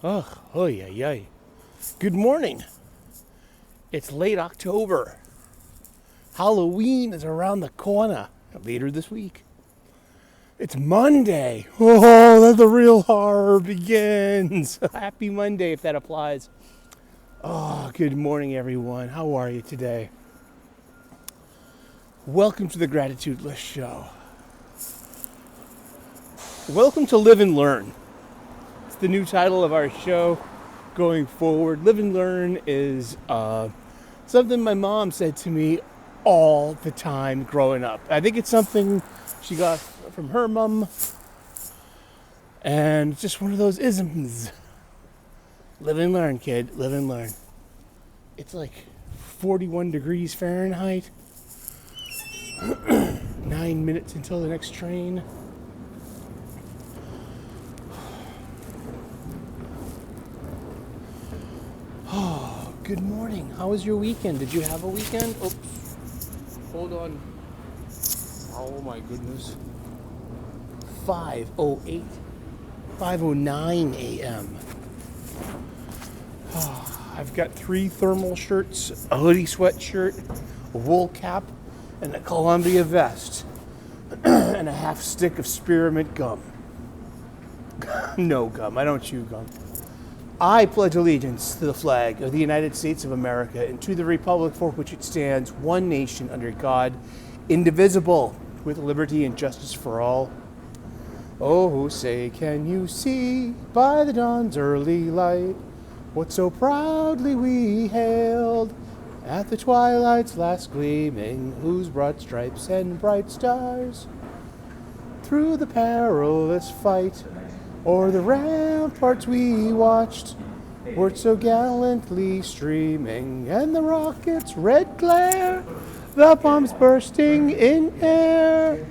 Oh, oh yeah, yeah. Good morning. It's late October. Halloween is around the corner later this week. It's Monday. Oh, then the real horror begins. Happy Monday if that applies. Oh, good morning, everyone. How are you today? Welcome to the Gratitude List Show. Welcome to Live and Learn. It's the new title of our show going forward. Live and Learn is something my mom said to me all the time growing up. I think it's something she got from her mom, and it's just one of those isms. Live and learn, kid. Live and learn. It's like 41 degrees Fahrenheit. 9 minutes until the next train. Oh, good morning. How was your weekend? Did you have a weekend? Oops. Hold on. Oh my goodness. 5:08. 5:09 a.m. Oh, I've got 3 thermal shirts, a hoodie sweatshirt, a wool cap, and a Columbia vest, and a half stick of spearmint gum. No gum. I don't chew gum. I pledge allegiance to the flag of the United States of America and to the republic for which it stands, one nation under God, indivisible, with liberty and justice for all. Oh, say, can you see by the dawn's early light what so proudly we hailed at the twilight's last gleaming, whose broad stripes and bright stars through the perilous fight o'er the ramparts we watched were so gallantly streaming, and the rocket's red glare, the bombs bursting in air,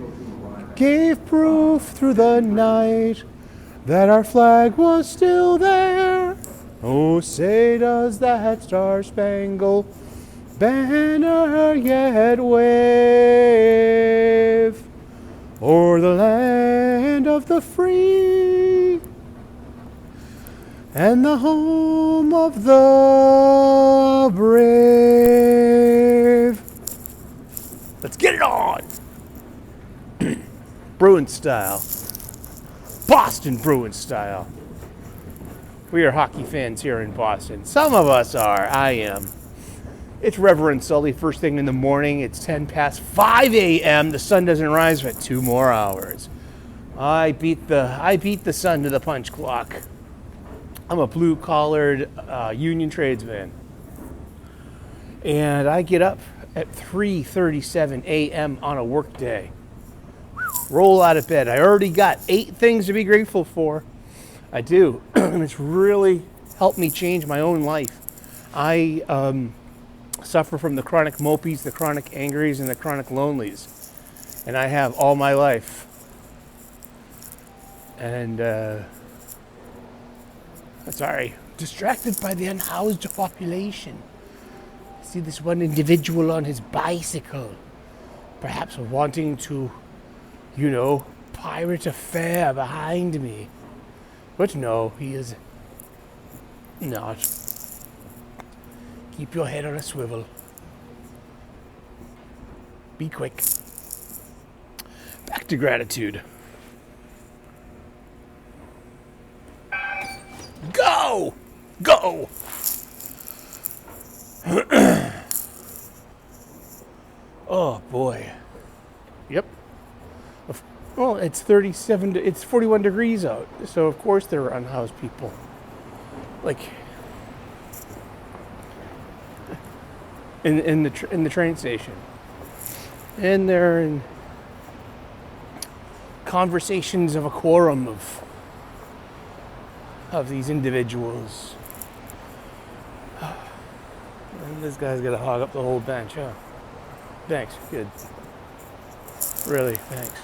gave proof through the night that our flag was still there. Oh, say does that star-spangled banner yet wave o'er the land of the free and the home of the brave. Let's get it on! Bruin style. Boston Bruin style. We are hockey fans here in Boston. Some of us are. I am. It's Reverend Sully, first thing in the morning. It's 10 past 5 a.m. The sun doesn't rise for 2 more hours. I beat the sun to the punch clock. I'm a blue-collared union tradesman. And I get up at 3:37 a.m. on a work day. Roll out of bed. I already got 8 things to be grateful for. I do. And it's really helped me change my own life. I suffer from the chronic mopies, the chronic angries, and the chronic lonelies. And I have all my life. And, distracted by the unhoused population. I see this one individual on his bicycle, perhaps wanting to, pirate a fare behind me. But no, he is not. Keep your head on a swivel. Be quick. Back to gratitude. Go! Go! Oh boy. Yep. Well, it's 41 degrees out, so of course there are unhoused people. Like in the train station, and they're in conversations of a quorum of these individuals. And this guy's gonna hog up the whole bench, huh? Thanks, good. Really, thanks.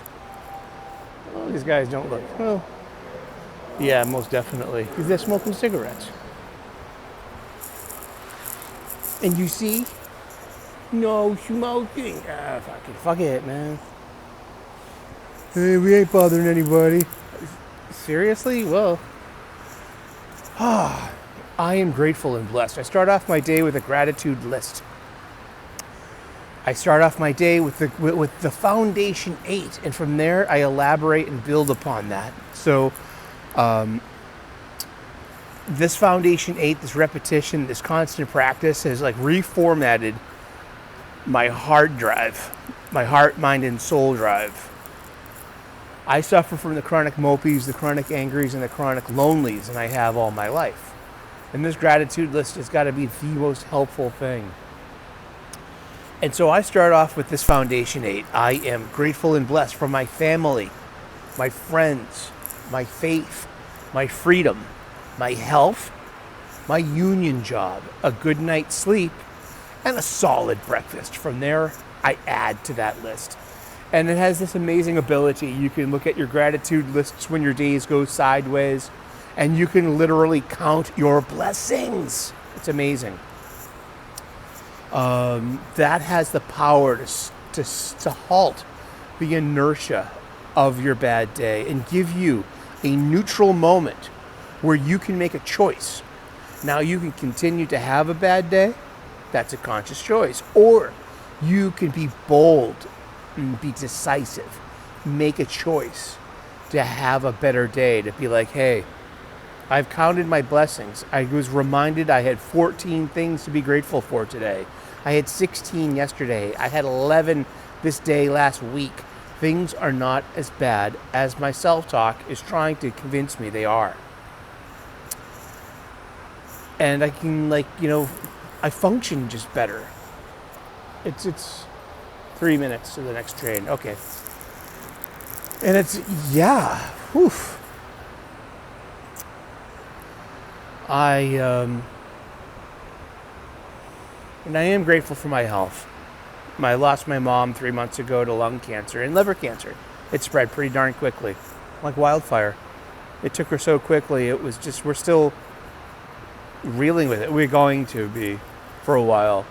Well, these guys don't look. Well, yeah, most definitely, because they're smoking cigarettes. And you see, no smoking. Fuck it, man. Hey, we ain't bothering anybody. Seriously? Well, I am grateful and blessed. I start off my day with a gratitude list. I start off my day with the foundation 8, and from there I elaborate and build upon that. So this foundation 8, this repetition, this constant practice has like reformatted my hard drive, my heart, mind, and soul drive. I suffer from the chronic mopies, the chronic angries, and the chronic lonelies, and I have all my life. And this gratitude list has got to be the most helpful thing. And so I start off with this foundation 8. I am grateful and blessed for my family, my friends, my faith, my freedom, my health, my union job, a good night's sleep, and a solid breakfast. From there, I add to that list. And it has this amazing ability. You can look at your gratitude lists when your days go sideways, and you can literally count your blessings. It's amazing. That has the power to halt the inertia of your bad day and give you a neutral moment where you can make a choice. Now, you can continue to have a bad day. That's a conscious choice. Or you can be bold and be decisive. Make a choice to have a better day, to be like, hey, I've counted my blessings. I was reminded I had 14 things to be grateful for today. I had 16 yesterday. I had 11 this day last week. Things are not as bad as my self-talk is trying to convince me they are. And I can, I function just better. It's 3 minutes to the next train. Okay. And whew. And I am grateful for my health. I lost my mom 3 months ago to lung cancer and liver cancer. It spread pretty darn quickly, like wildfire. It took her so quickly, it was just, we're still reeling with it. We're going to be for a while.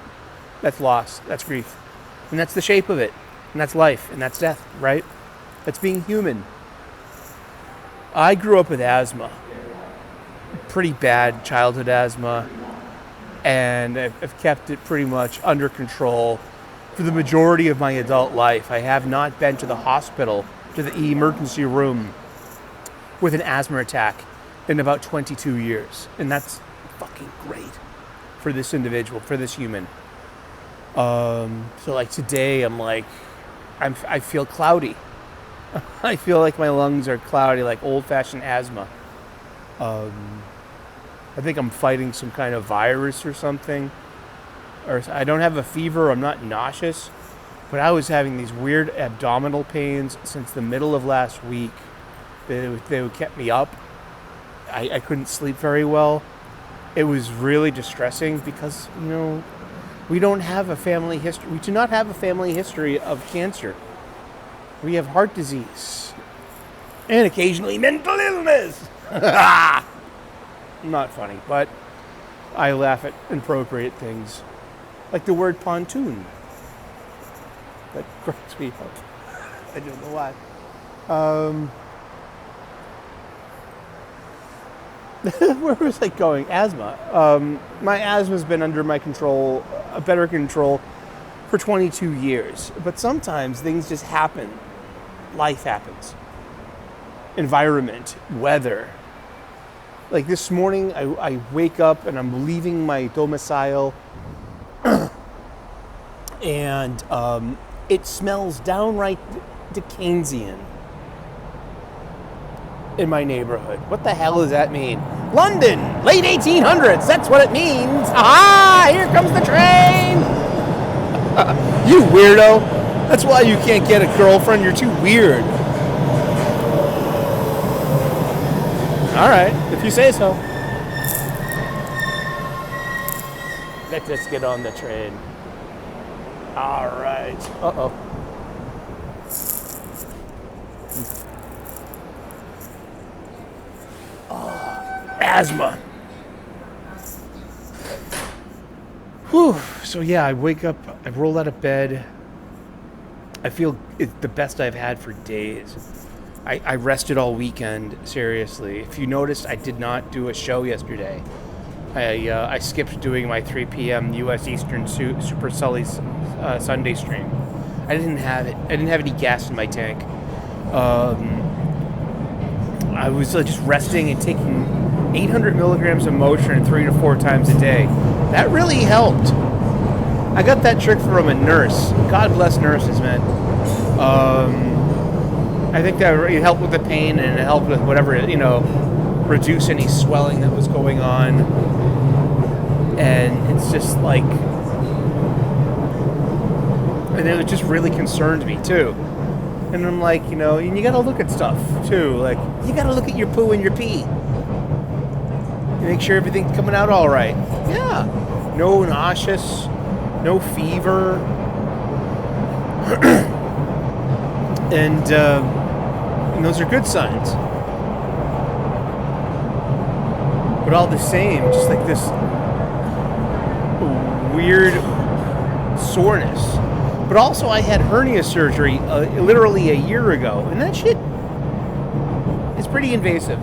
That's loss, that's grief. And that's the shape of it. And that's life, and that's death, right? That's being human. I grew up with asthma. Pretty bad childhood asthma. And I've kept it pretty much under control for the majority of my adult life. I have not been to the hospital, to the emergency room with an asthma attack in about 22 years. And that's fucking great for this individual, for this human. So like today, I feel cloudy. I feel like my lungs are cloudy, like old-fashioned asthma. I think I'm fighting some kind of virus or something. Or I don't have a fever, I'm not nauseous, but I was having these weird abdominal pains since the middle of last week. They kept me up. I couldn't sleep very well. It was really distressing because, we don't have a family history. We do not have a family history of cancer. We have heart disease. And occasionally mental illness. Not funny, but I laugh at inappropriate things. Like the word pontoon. That cracks me up. I don't know why. Where was I going? Asthma. My asthma's been under my control, a better control, for 22 years. But sometimes things just happen. Life happens. Environment, weather. Like this morning, I wake up and I'm leaving my domicile, and it smells downright Dickensian in my neighborhood. What the hell does that mean? London, late 1800s, that's what it means. Aha, here comes the train. You weirdo. That's why you can't get a girlfriend, you're too weird. All right, if you say so. Let's get on the train. All right. Uh-oh. Asthma. Whew. So yeah, I wake up, I roll out of bed. I feel it's the best I've had for days. I rested all weekend, seriously. If you noticed, I did not do a show yesterday. I skipped doing my 3 p.m. U.S. Eastern Super Sully Sunday stream. I didn't have it. I didn't have any gas in my tank. I was just resting and taking 800 milligrams of Motrin 3 to 4 times a day. That really helped. I got that trick from a nurse. God bless nurses, man. I think that really helped with the pain, and it helped with whatever, reduce any swelling that was going on. And it's just like, and it just really concerned me too. And I'm like, and you gotta look at stuff too. Like, you gotta look at your poo and your pee. Make sure everything's coming out all right. Yeah. No nauseous, no fever. And those are good signs. But all the same, just like this weird soreness. But also, I had hernia surgery literally a year ago, and that shit is pretty invasive,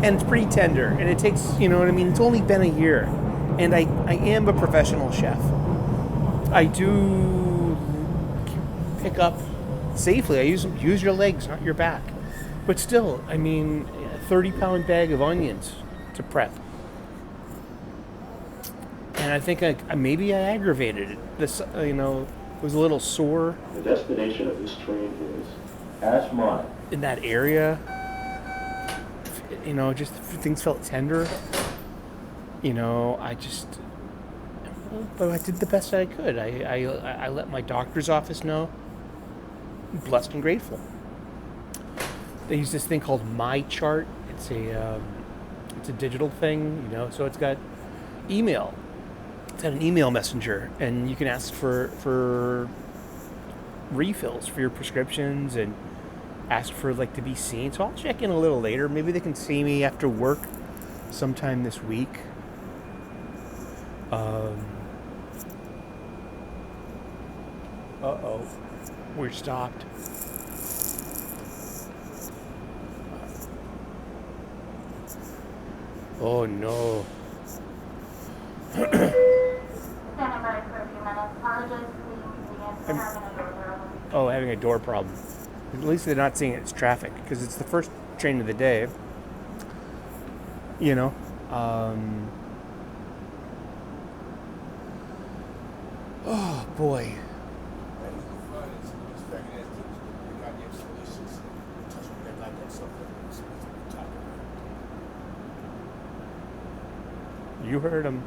and it's pretty tender, and it takes, it's only been a year, and I am a professional chef. I do pick up safely. I use your legs, not your back. But still, a 30-pound bag of onions to prep. And I think maybe I aggravated it. This, was a little sore. The destination of this train is Ashmont. In that area, just things felt tender. But I did the best I could. I let my doctor's office know. I'm blessed and grateful. They use this thing called MyChart. It's a digital thing, so it's got email. It's got an email messenger, and you can ask for refills for your prescriptions and ask for to be seen. So I'll check in a little later. Maybe they can see me after work sometime this week. We're stopped. Oh no. Having a door problem. At least they're not seeing it's traffic, because it's the first train of the day. Oh boy. You heard him.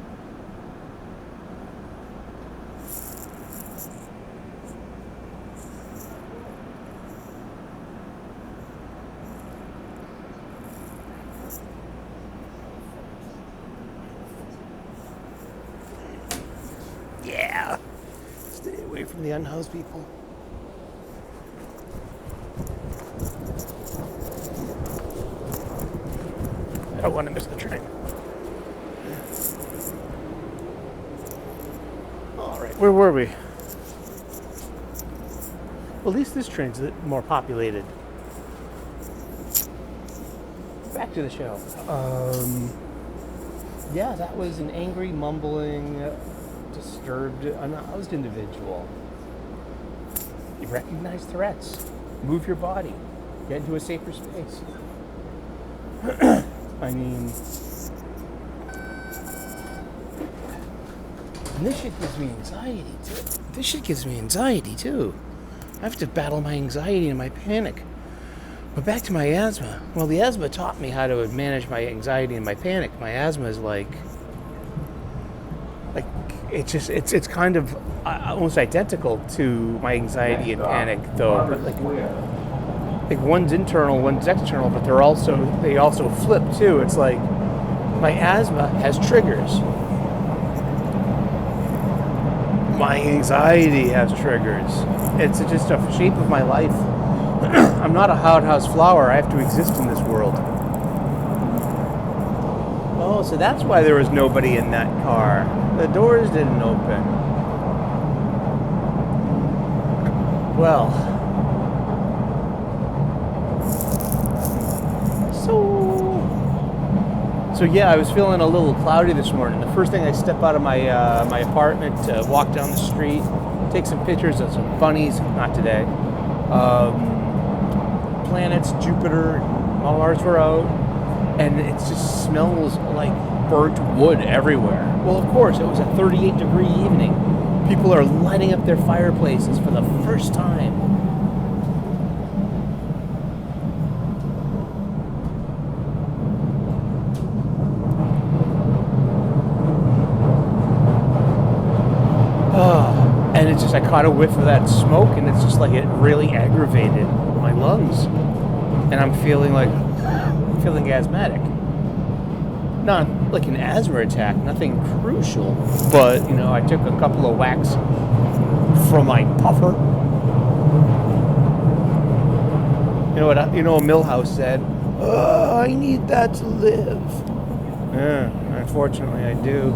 Yeah. Stay away from the unhoused people. I don't want to miss the train. Where were we? Well, at least this train's more populated. Back to the show. Yeah, that was an angry, mumbling, disturbed, unhoused individual. You recognize threats. Move your body. Get into a safer space. And this shit gives me anxiety too. I have to battle my anxiety and my panic. But back to my asthma. Well, the asthma taught me how to manage my anxiety and my panic. My asthma is it's kind of almost identical to my anxiety and panic, though. But one's internal, one's external, but they also flip too. It's like my asthma has triggers. My anxiety has triggers. It's just a shape of my life. I'm not a hothouse flower. I have to exist in this world. Oh, so that's why there was nobody in that car. The doors didn't open. Well. So yeah, I was feeling a little cloudy this morning. The first thing I step out of my my apartment, walk down the street, take some pictures of some bunnies. Not today. Planets, Jupiter, Mars were out, and it just smells like burnt wood everywhere. Well, of course, it was a 38-degree evening. People are lighting up their fireplaces for the first time. And it's just, I caught a whiff of that smoke, and it's just like it really aggravated my lungs. And I'm feeling asthmatic. Not like an asthma attack, nothing crucial. But, you know, I took a couple of whacks from my puffer. You know what Milhouse said? Oh, I need that to live. Yeah, unfortunately I do.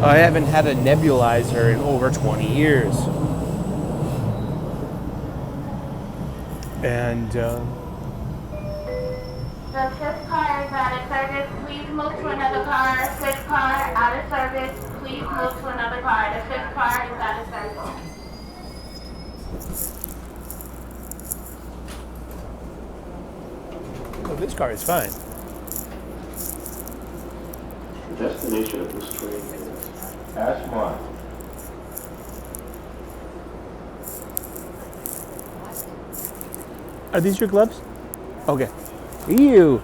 I haven't had a nebulizer in over 20 years. And, The fifth car is out of service. Please move to another car. Fifth car out of service. Please move to another car. The fifth car is out of service. oh, this car is fine. The destination of this train is Ashmont. Are these your gloves? Okay. Ew.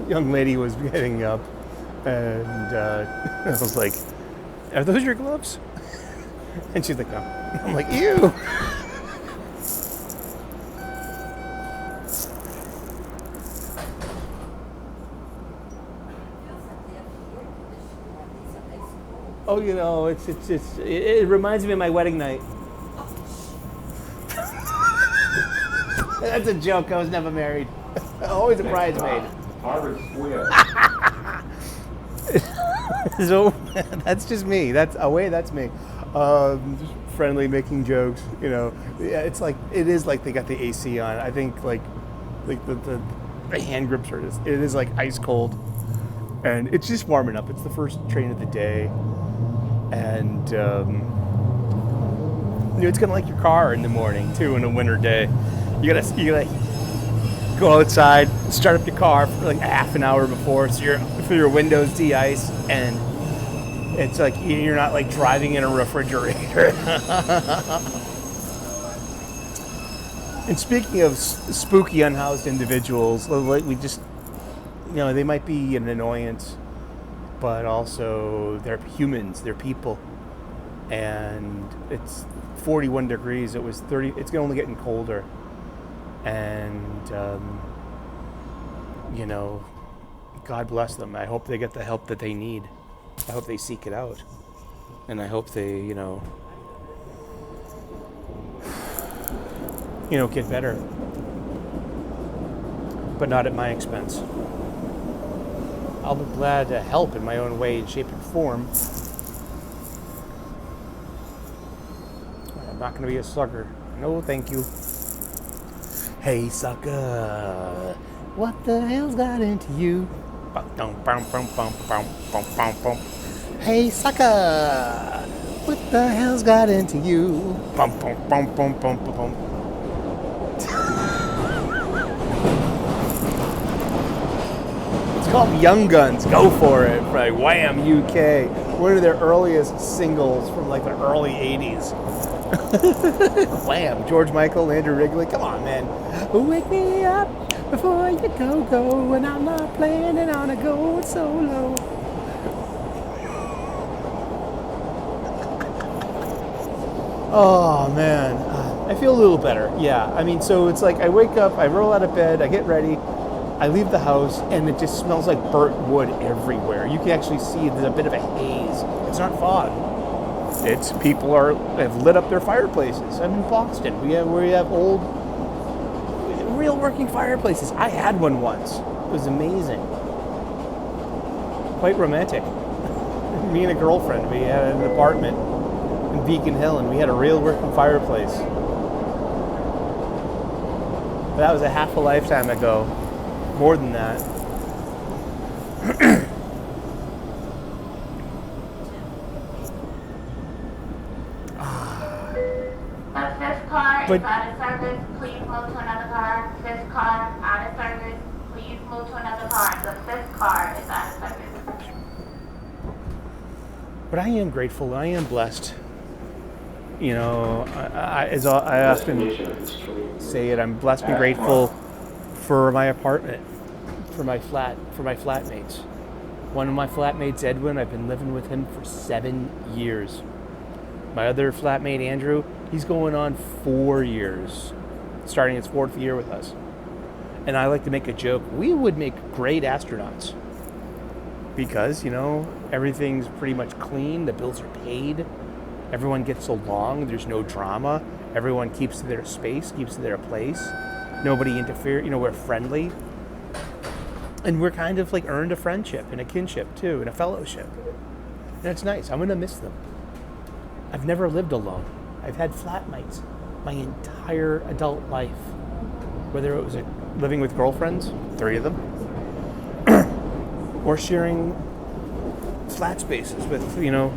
Young lady was getting up, and I was like, "Are those your gloves?" And she's like, "No." I'm like, "Ew." Oh, you know, it reminds me of my wedding night. That's a joke. I was never married. Always a bridesmaid. Harvard Square. So that's just me. That's me. Just friendly, making jokes. You know, yeah, it is like they got the AC on. I think like the hand grips are just, it is like ice cold, and it's just warming up. It's the first train of the day, and you know, it's kind of like your car in the morning too. In a winter day, you gotta go outside, start up your car for like a half an hour before, so your windows de-ice, and it's like you're not like driving in a refrigerator. And speaking of spooky unhoused individuals, like we just, you know, they might be an annoyance, but also they're humans, they're people, and it's 41 degrees. It was 30. It's only getting colder. And, you know, God bless them. I hope they get the help that they need. I hope they seek it out. And I hope they, you know, get better. But not at my expense. I'll be glad to help in my own way, shape, and form. I'm not going to be a sucker. No, thank you. Hey, sucker, what the hell's got into you? Hey, sucker, what the hell's got into you? It's called Young Guns. Go for it. Right, Wham! UK. One of their earliest singles from like the early 80s. Wham! George Michael, Andrew Wrigley. Come on, man. Wake me up before you go, and I'm not planning on going solo. Oh, man. I feel a little better. Yeah. I mean, so it's like I wake up, I roll out of bed, I get ready, I leave the house, and it just smells like burnt wood everywhere. You can actually see there's a bit of a haze. It's not fog. It's people have lit up their fireplaces. I'm in Boston. We have old, real working fireplaces. I had one once. It was amazing. Quite romantic. Me and a girlfriend, we had an apartment in Beacon Hill, and we had a real working fireplace. that was a half a lifetime ago. More than that. The fifth car But- is out of service. Please move to another car. Fifth car out of service. Please move to another car. The fifth car is out of service. But I am grateful. I am blessed. You know, as I often Destination of this train is say it, I'm blessed and grateful for my apartment, for my flat, for my flatmates. One of my flatmates, Edwin, I've been living with him for 7 years. My other flatmate, Andrew, he's going on 4 years, starting his 4th year with us. And I like to make a joke, we would make great astronauts. Because, you know, everything's pretty much clean, the bills are paid, everyone gets along, there's no drama, everyone keeps to their space, keeps to their place, nobody interferes, you know, we're friendly. And we're kind of like earned a friendship and a kinship too, and a fellowship. And it's nice, I'm gonna miss them. I've never lived alone. I've had flatmates my entire adult life. Whether it was living with girlfriends, 3 of them, or sharing flat spaces with, you know,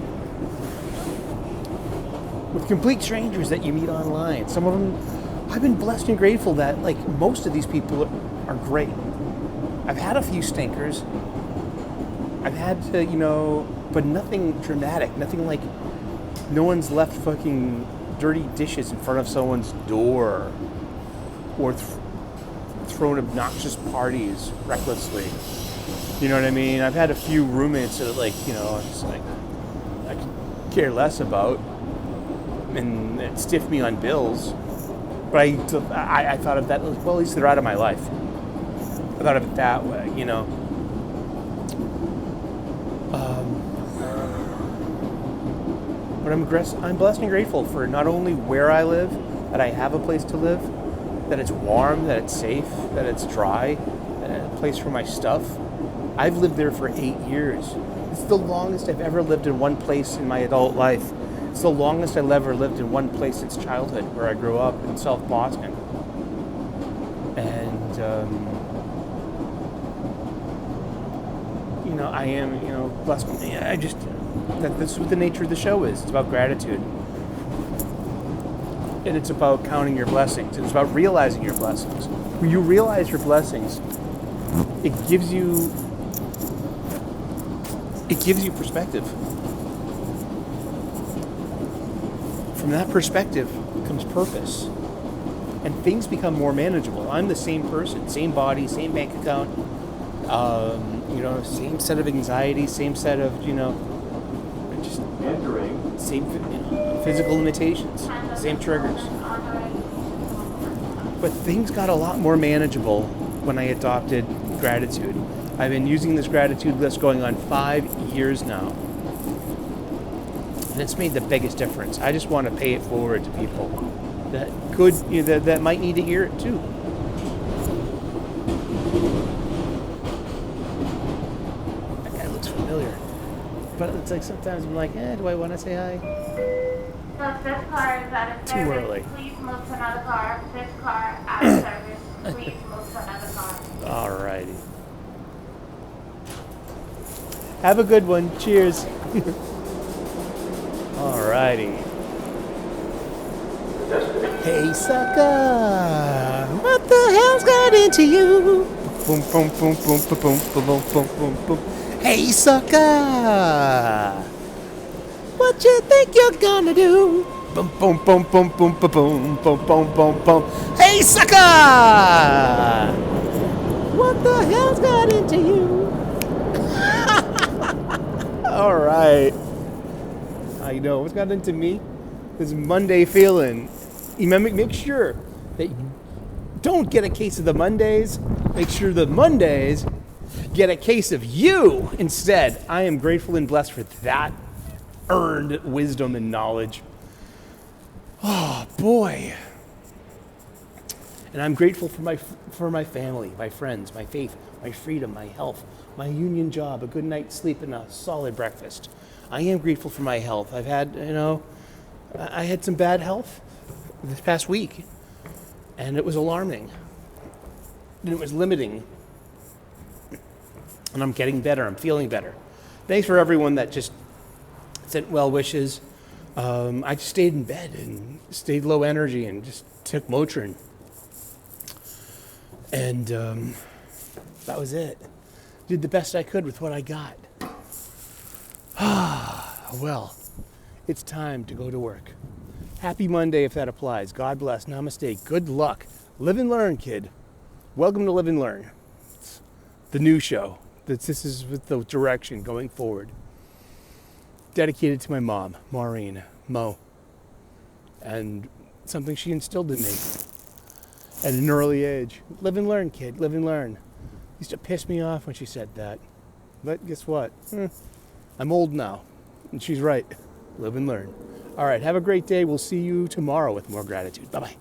with complete strangers that you meet online. Some of them, I've been blessed and grateful that, like, most of these people are great. I've had a few stinkers. I've had to, you know, but nothing dramatic. Nothing like, no one's left fucking dirty dishes in front of someone's door, or thrown obnoxious parties recklessly. You know what I mean? I've had a few roommates that, like, you know, it's like, I could care less about, and it stiffed me on bills. But I thought of that, well, at least they're out of my life. I thought of it that way, you know. But I'm blessed and grateful for not only where I live, that I have a place to live, that it's warm, that it's safe, that it's dry, a place for my stuff. I've lived there for 8 years. It's the longest I've ever lived in one place in my adult life. It's the longest I've ever lived in one place since childhood, where I grew up in South Boston. And, you know, I am, you know, blessed. I just, that's what the nature of the show is. It's about gratitude. And it's about counting your blessings. It's about realizing your blessings. When you realize your blessings, it gives you perspective. From that perspective comes purpose. And things become more manageable. I'm the same person, same body, same bank account, you know, same set of anxiety, same set of, you know, just entering same, you know, physical limitations, same triggers. But things got a lot more manageable when I adopted gratitude. I've been using this gratitude list going on 5 years now. And it's made the biggest difference. I just want to pay it forward to people that could, you know, that might need to hear it too. That guy looks familiar. But it's like sometimes I'm like, do I want to say hi? The fifth car is out of Too service. early. Please move to another car. Fifth car out of service. Please move to another car. Alrighty. Have a good one. Cheers. Alrighty. Hey, sucker. What the hell's got into you? Boom, boom, boom, boom, boom, boom, boom, boom, boom, boom. Hey, sucker. What you think you're gonna do? Boom, boom, boom, boom, boom, boom, boom, boom, boom, boom, boom. Hey, sucker. What the hell's got into you? All right. I know what's got into me. This Monday feeling. Make sure that you don't get a case of the Mondays. Make sure the Mondays get a case of you instead. I am grateful and blessed for that earned wisdom and knowledge. Oh boy. And I'm grateful for my family, my friends, my faith, my freedom, my health, my union job, a good night's sleep, and a solid breakfast. I am grateful for my health. I've had, you know, I had some bad health this past week, and it was alarming. and it was limiting. And I'm getting better. I'm feeling better. Thanks for everyone that just sent well wishes. I just stayed in bed and stayed low energy and just took Motrin. And that was it. Did the best I could with what I got. Well, it's time to go to work. Happy Monday if that applies. God bless. Namaste. Good luck. Live and learn, kid. Welcome to Live and Learn. It's the new show. This is with the direction going forward. Dedicated to my mom, Maureen, Mo. And something she instilled in me at an early age. Live and learn, kid. Live and learn. Used to piss me off when she said that. But guess what? I'm old now. And she's right. Live and learn. All right. Have a great day. We'll see you tomorrow with more gratitude. Bye-bye.